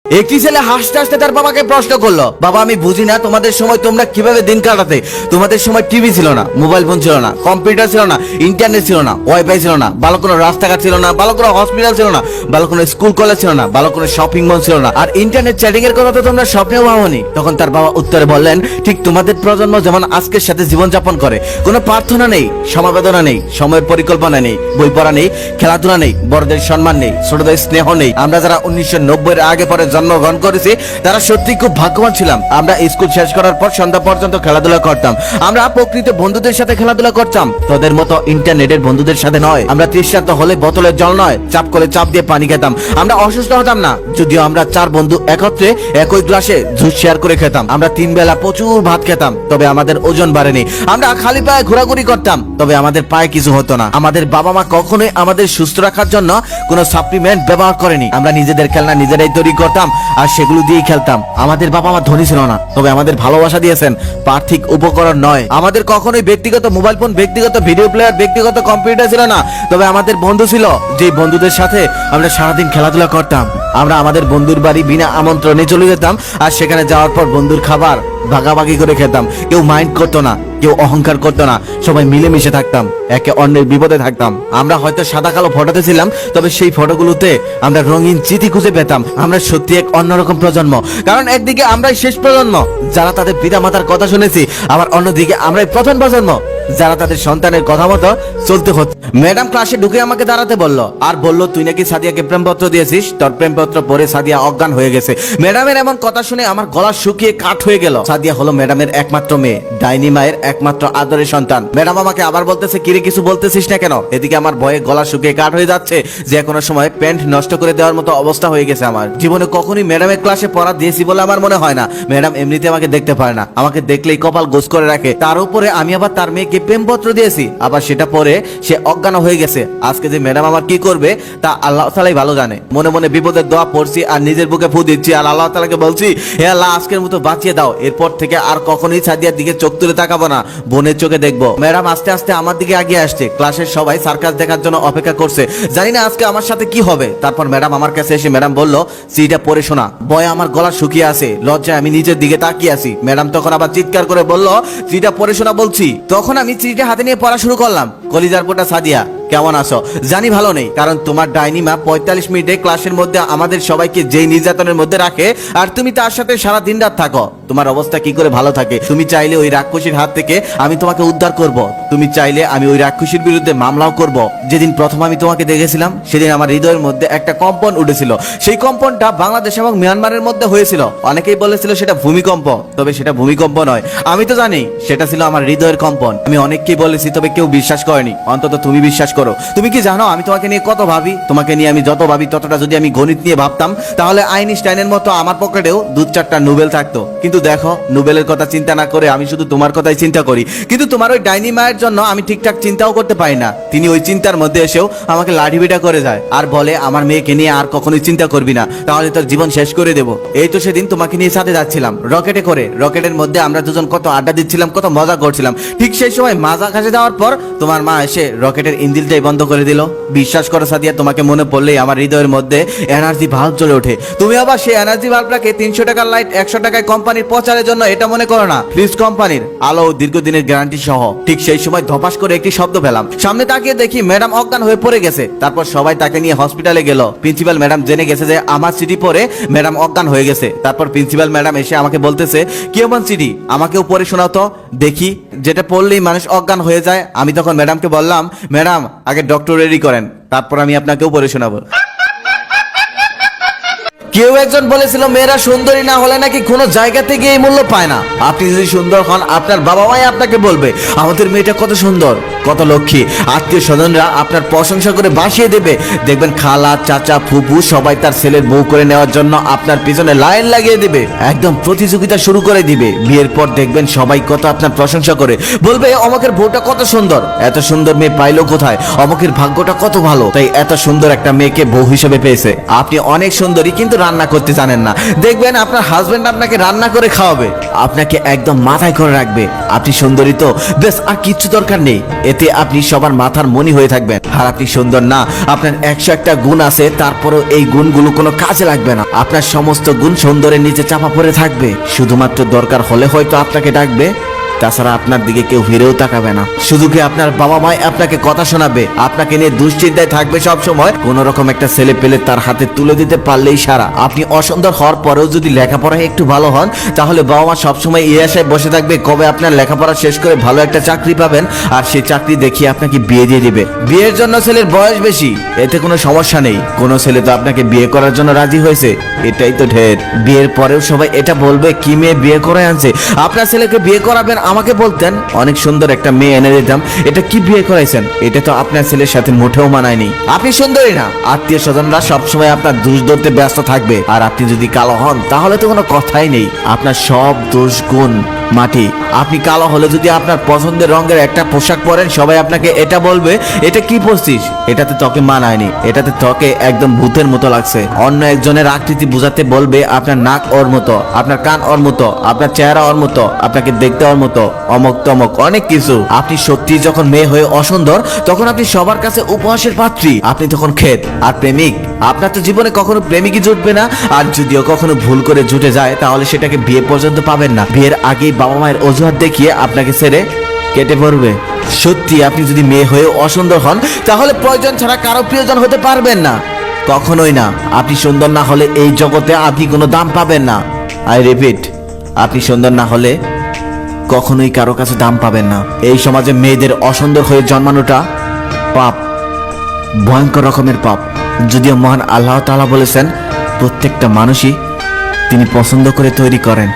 একটি ছেলে হাসতে হাসতে তার বাবাকে প্রশ্ন করলো, বাবা আমি বুঝি না তোমাদের সময় তোমরা কিভাবে দিন কাটাতে। তোমাদের সময় টিভি ছিল না, মোবাইল ফোন ছিল না, কম্পিউটার ছিল না, ইন্টারনেট ছিল না, ওয়াইফাই ছিল না, ভালো কোনো রাস্তাঘাট ছিল না, ভালো কোনো হসপিটাল ছিল না, ভালো কোনো স্কুল কলেজ ছিল না, ভালো কোনো শপিং মল ছিল না, আর ইন্টারনেট চ্যাটিং এর কথা তো তোমরা স্বপ্নেও ভাবনি। তখন তার বাবা উত্তরে বললেন, ঠিক তোমাদের প্রজন্ম যেমন আজকের সাথে জীবনযাপন করে, কোনো প্রার্থনা নেই, সমবেদনা নেই, সময়ের পরিকল্পনা নেই, বই পড়া নেই, খেলাধুলা নেই, বড়দের সম্মান নেই, ছোটদের স্নেহ নেই। আমরা যারা 1990 এর আগে পরে জন্মগ্রহণ করেছি তারা সত্যি খুব ভাগ্যবান ছিলাম। আমরা স্কুল শেষ করার পর সন্ধ্যা পর্যন্ত খেলাধুলা করতাম। আমরা প্রকৃত বন্ধুদের সাথে খেলাধুলা করতাম, তোদের মতো ইন্টারনেটের বন্ধুদের সাথে নয়। আমরা তৃষ্ণার্ত হলে বোতলের জল নয়, চাপ করে চাপ দিয়ে পানি খেতাম। আমরা অসুস্থ হতাম না, যদিও আমরা 4 বন্ধু একত্রে একই গ্লাসে জুস শেয়ার করে খেতাম। আমরা 3 বেলা প্রচুর ভাত খেতাম, তবে আমাদের ওজন বাড়েনি। আমরা খালি পায়ে ঘোরাঘুরি করতাম, তবে আমাদের পায়ে কিছু হতো না। আমাদের বাবা মা কখনোই আমাদের সুস্থ রাখার জন্য কোনো সাপ্লিমেন্ট ব্যবহার করেনি। আমরা নিজেদের খেলনা নিজেরাই তৈরি করতাম আর সেগুলো দিয়েই খেলতাম। আমাদের বাবা মা ধনী ছিল না, তবে আমাদের ভালোবাসা দিয়েছেন, পার্থিক উপকরণ নয়। আমাদের কখনোই ব্যক্তিগত মোবাইল ফোন, ব্যক্তিগত ভিডিও প্লেয়ার, ব্যক্তিগত কম্পিউটার ছিল না, তবে আমাদের বন্ধু ছিল, যে বন্ধুদের সাথে আমরা সারাদিন খেলাধুলা করতাম। আমরা আমাদের বন্ধুর বাড়ি বিনা আমন্ত্রণে চলে যেতাম, আর সেখানে যাওয়ার পর বন্ধুর খাবার ভাগাভাগি করে খেতাম। কেউ মাইন্ড করতো না, কেউ অহংকার করতো না, সবাই মিলেমিশে থাকতাম, একে অন্যের বিপদে থাকতাম। আমরা হয়তো সাদা কালো ফটোতে ছিলাম, তবে সেই ফটোগুলোতে আমরা রঙিন স্মৃতি খুঁজে পেতাম। আমরা সত্যি এক অন্যরকম প্রজন্ম, কারণ একদিকে আমরাই শেষ প্রজন্ম যারা তাদের পিতা মাতার কথা শুনেছি, আবার অন্যদিকে আমরাই প্রথম প্রজন্ম যারা তাদের সন্তানের কথা মতো চলতে হচ্ছে। ম্যাডাম ক্লাসে ঢুকে আমাকে দাঁড়াতে বললো, আর বললো, তুই নাকি সাদিয়াকে প্রেমপত্র দিয়েছিস, তোর প্রেমপত্র পড়ে সাদিয়া অজ্ঞান হয়ে গেছে। ম্যাডামের এমন কথা শুনে আমার গলা শুকিয়ে কাঠ হয়ে গেল। সাদিয়া হলো ম্যাডামের একমাত্র মেয়ে, ডাইনি মায়ের একমাত্র আদরের সন্তান। ম্যাডাম আমাকে আবার বলতেছে, কিরে কিছু বলতেছিস না কেন? এদিকে আমার ভয়ে গলা শুকিয়ে কাঠ হয়ে যাচ্ছে, যে কোনো সময় প্যান্ট নষ্ট করে দেওয়ার মতো অবস্থা হয়ে গেছে আমার। জীবনে কখনই ম্যাডামের ক্লাসে পড়া দিয়েছি বলে আমার মনে হয় না। ম্যাডাম এমনিতে আমাকে দেখতে পারে না, আমাকে দেখলেই কপাল গোছ করে রাখে। তার উপরে আমি আবার তার মেয়েকে প্রেমপত্র দিয়েছি, আবার সেটা পরে সে অজ্ঞান হয়ে গেছে। আজকে যে ম্যাডাম আমার কি করবে তা আল্লাহ তাআলাই ভালো জানে। মনে মনে বিপদের দোয়া পড়ছি আর নিজের বুকে ফু দিচ্ছি, আর আল্লাহ তাআলাকে বলছি, হে আল্লাহ আজকের মতো বাঁচিয়ে দাও, এরপর থেকে আর কখনোই সাদিয়ার দিকে চোখ তুলে তাকাবো না, বোনের চোখে দেখবো। ম্যাডাম আস্তে আস্তে আমার দিকে এগিয়ে আসছে। ক্লাসের সবাই সার্কাস দেখার জন্য অপেক্ষা করছে, জানি না আজকে আমার সাথে কি হবে। তারপর ম্যাডাম আমার কাছে এসে ম্যাডাম বলল, সিটা পড়ে শোনা। ভয়ে আমার গলা শুকিয়ে আছে, লজ্জায় আমি নিজের দিকে তাকিয়ে আছি। ম্যাডাম তখন আবার চিৎকার করে বলল, সিটা পড়ে শোনা বলছি। তখন আমি চিঠিটা হাতে নিয়ে পড়া শুরু করলাম। কলিজার পোটা সাদিয়া, কেমন আছো? জানি ভালো নেই, কারণ তোমার ডাইনি মা 45 মিনিটে ক্লাসের মধ্যে আমাদের সবাইকে যেই নির্যাতনের মধ্যে রাখে, আর তুমি তার সাথে সারা দিন রাত থাকো। তোমার অবস্থা কি করে ভালো থাকে? তুমি চাইলে ওই রাক্ষসীর হাত থেকে আমি তোমাকে উদ্ধার করব। তুমি চাইলে আমি ওই রাক্ষসীর বিরুদ্ধে মামলাও করব। যেদিন প্রথম আমি তোমাকে দেখেছিলাম সেদিন আমার হৃদয়ের মধ্যে একটা কম্পন উঠেছিল। সেই কম্পনটা বাংলাদেশ এবং মিয়ানমারের মধ্যে হয়েছিল। অনেকেই বলেছিল সেটা ভূমিকম্প, তবে সেটা ভূমিকম্প নয়। আমি তো জানি সেটা ছিল আমার হৃদয়ের কম্পন। আমি অনেককেই বলেছি, তবে কেউ বিশ্বাস করেনি। অন্তত তুমি বিশ্বাস করো। তুমি কি জানো আমি তোমাকে নিয়ে কত ভাবি? তোমাকে নিয়ে আমি যত ভাবি ততটা যদি আমি গণিত নিয়ে ভাবতাম, তাহলে আইনস্টাইনের মতো আমার পকেটেও 2-4টা নোবেল থাকতো। কিন্তু দেখো, নোবেলের কথা চিন্তা না করে আমি শুধু তোমার কথাই চিন্তা করি। কিন্তু তোমার ওই ডাইনি মায়ের জন্য আমি ঠিকঠাক চিন্তাও করতে পারি না। তিনি ওই চিন্তার মধ্যে এসেও আমাকে লাঠিপিটা করে যায়, আর বলে আমার মেয়েকে নিয়ে আর কখনোই চিন্তা করবি না, তাহলে তোর জীবন শেষ করে দেবো। এই তো সেদিন তোমাকে নিয়ে সাথে যাচ্ছিলাম রকেটে করে। রকেটের মধ্যে আমরা দুজন কত আড্ডা দিচ্ছিলাম, কত মজা করছিলাম। ঠিক সেই সময় মাজা কাছে যাওয়ার পর তোমার মা এসে রকেটের ইঞ্জিনটাই বন্ধ করে দিল। বিশ্বাস করো সাদিয়া, তোমাকে মনে পড়লেই আমার হৃদয়ের মধ্যে এনার্জি ভাল্ব জ্বলে ওঠে। তুমি আবার সেই এনার্জি ভাল্বটাকে 300 টাকার লাইট 100 টাকায় কোম্পানির প্রচারের জন্য এটা মনে করো না। প্লিজ কোম্পানির আলো দীর্ঘদিনের গ্যারান্টি সহ। ঠিক সেই সময় ধপাস করে একটি শব্দ পেলাম। সামনে তাকিয়ে দেখি ম্যাডাম অজ্ঞান হয়ে পড়ে গেছে। তারপর সবাই তাকে নিয়ে হসপিটালে গেল। প্রিন্সিপাল ম্যাডাম জেনে গেছে যে আমার চিঠি পড়ে ম্যাডাম অজ্ঞান হয়ে গেছে। তারপর প্রিন্সিপাল ম্যাডাম এসে আমাকে বলতেছে, কি এমন চিঠি, আমাকেও পড়ে শোনাও তো দেখি, যেটা পড়লেই মানুষ অজ্ঞান হয়ে যায়। আমি তখন ম্যাডামকে বললাম, ম্যাডাম আগে ডক্টর রেডি করেন, তারপর আমি আপনাকেও পড়ে শোনাবো। কেউ একজন বলেছিল মেয়েরা সুন্দরী না হলে নাকি কোনো জায়গা থেকে এই মূল্য পায় না। আপনি যদি সুন্দর হন, আপনার বাবা মাই আপনাকে বলবে আমাদের মেয়েটা কত সুন্দর, কত লক্ষ্মী। আত্মীয় স্বজনরা আপনার প্রশংসা করে বাসিয়ে দেবে। দেখবেন খালা, চাচা, ফুপু সবাই তার ছেলের বউ করে নেওয়ার জন্য আপনার পিছনে লাইন লাগিয়ে দিবে, একদম প্রতিযোগিতা শুরু করে দিবে। বিয়ের পর দেখবেন সবাই কত আপনার প্রশংসা করে, বলবে অমকের বউটা কত সুন্দর, এত সুন্দর মেয়ে পাইলো কোথায়, অমকের ভাগ্যটা কত ভালো, তাই এত সুন্দর একটা মেয়েকে বউ হিসেবে পেয়েছে। আপনি অনেক সুন্দরী কিন্তু রান্না করতে জানেন না। দেখবেন আপনার হাজবেন্ড আপনাকে রান্না করে খাওয়াবে, আপনাকে একদম মাথায় করে রাখবে। আপনি সুন্দরী তো, বেশ আর কিচ্ছু দরকার নেই। এ এতে আপনি সবার মাথার মনি হয়ে থাকবেন। আর আপনি সুন্দর না, আপনার 101টা গুণ আছে, তারপরও এই গুণগুলো কোনো কাজে লাগবে না। আপনার সমস্ত গুণ সুন্দরের নিচে চাপা পড়ে থাকবে। শুধুমাত্র দরকার হলে হয়তো আপনাকে ডাকবে, তাছাড়া আপনার দিকে কেউ ফিরেও তাকাবে না। শুধু কি আপনার বাবা মাই আপনাকে কথা শোনাবে, আপনাকে নিয়ে দুশ্চিন্তায় থাকবে সব সময়। কোন রকম একটা ছেলে পেলে তার হাতে তুলে দিতে পারলেই সারা। আপনি অসুন্দর হওয়ার পরেও যদি লেখাপড়ায় একটু ভালো হন, তাহলে বাবা মা সবসময় এই আশায় বসে থাকবে কবে আপনার লেখাপড়া শেষ করে ভালো একটা চাকরি পাবেন, আর সেই চাকরি দেখিয়ে আপনাকে বিয়ে দিয়ে দিবে। বিয়ের জন্য ছেলের বয়স বেশি, এতে কোনো সমস্যা নেই। কোনো ছেলে তো আপনাকে বিয়ে করার জন্য রাজি হয়েছে, এটাই তো ঢের। বিয়ের পরেও সবাই এটা বলবে কি মেয়ে বিয়ে করে আনছে। আপনার ছেলেকে বিয়ে করাবেন, আমাকে বলতেন অনেক সুন্দর একটা মেয়ে এনে দিতাম। এটা কি বিয়ে করাইছেন? এটা তো আপনার ছেলের সাথে মোটেও মানায়নি। আপনি সুন্দরী না, আত্মীয় স্বজনরা সবসময় আপনার দোষ ধরতে ব্যস্ত থাকবে। আর আপনি যদি কালো হন তাহলে তো কোনো কথাই নেই, আপনার সব দোষ গুণ মাটি। আপনি কালো হলে যদি আপনার পছন্দের রঙের একটা পোশাক পরেন, সবাই আপনাকে এটা বলবে এটা কি পরছিস, এটাতে তোকে মানায়নি, এটাতে তোকে একদম ভূতের মতো লাগছে। অন্য একজনের আকৃতি বোঝাতে বলবে আপনার নাক ওর মতো, আপনার কান ওর মতো, আপনার চেহারা ওর মতো, আপনাকে দেখতে ওর মতো, অমক তমক অনেক কিছু। আপনি সত্যি যখন মেয়ে হয়ে অসুন্দর, তখন আপনি সবার কাছে উপহাসের পাত্রী। আপনি তখন খেদ আর প্রেমিক। আপনার তো জীবনে কখনো প্রেমিকই জুটবে না, আর যদিও কখনো ভুল করে জুটে যায় তাহলে সেটাকে বিয়ে পর্যন্ত পাবেন না। বিয়ের আগেই বাবা মায়ের অজুহাত দেখিয়ে আপনাকে ছেড়ে কেটে পড়বে। সত্যি আপনি যদি মেয়ে হয়ে অসুন্দর হন, তাহলে প্রয়োজন ছাড়া কারো প্রিয়জন হতে পারবেন না, কখনোই না। আপনি সুন্দর না হলে এই জগতে আপনি কোনো দাম পাবেন না। আই রিপিট, আপনি সুন্দর না হলে কখনোই কারো কাছে দাম পাবেন না। এই সমাজে মেয়েদের অসুন্দর হয়ে জন্মানোটা পাপ, ভয়ঙ্কর রকমের পাপ। যদিও মহান আল্লাহ তাআলা বলেছেন প্রত্যেকটা মানুষই তিনি পছন্দ করে তৈরি করেন।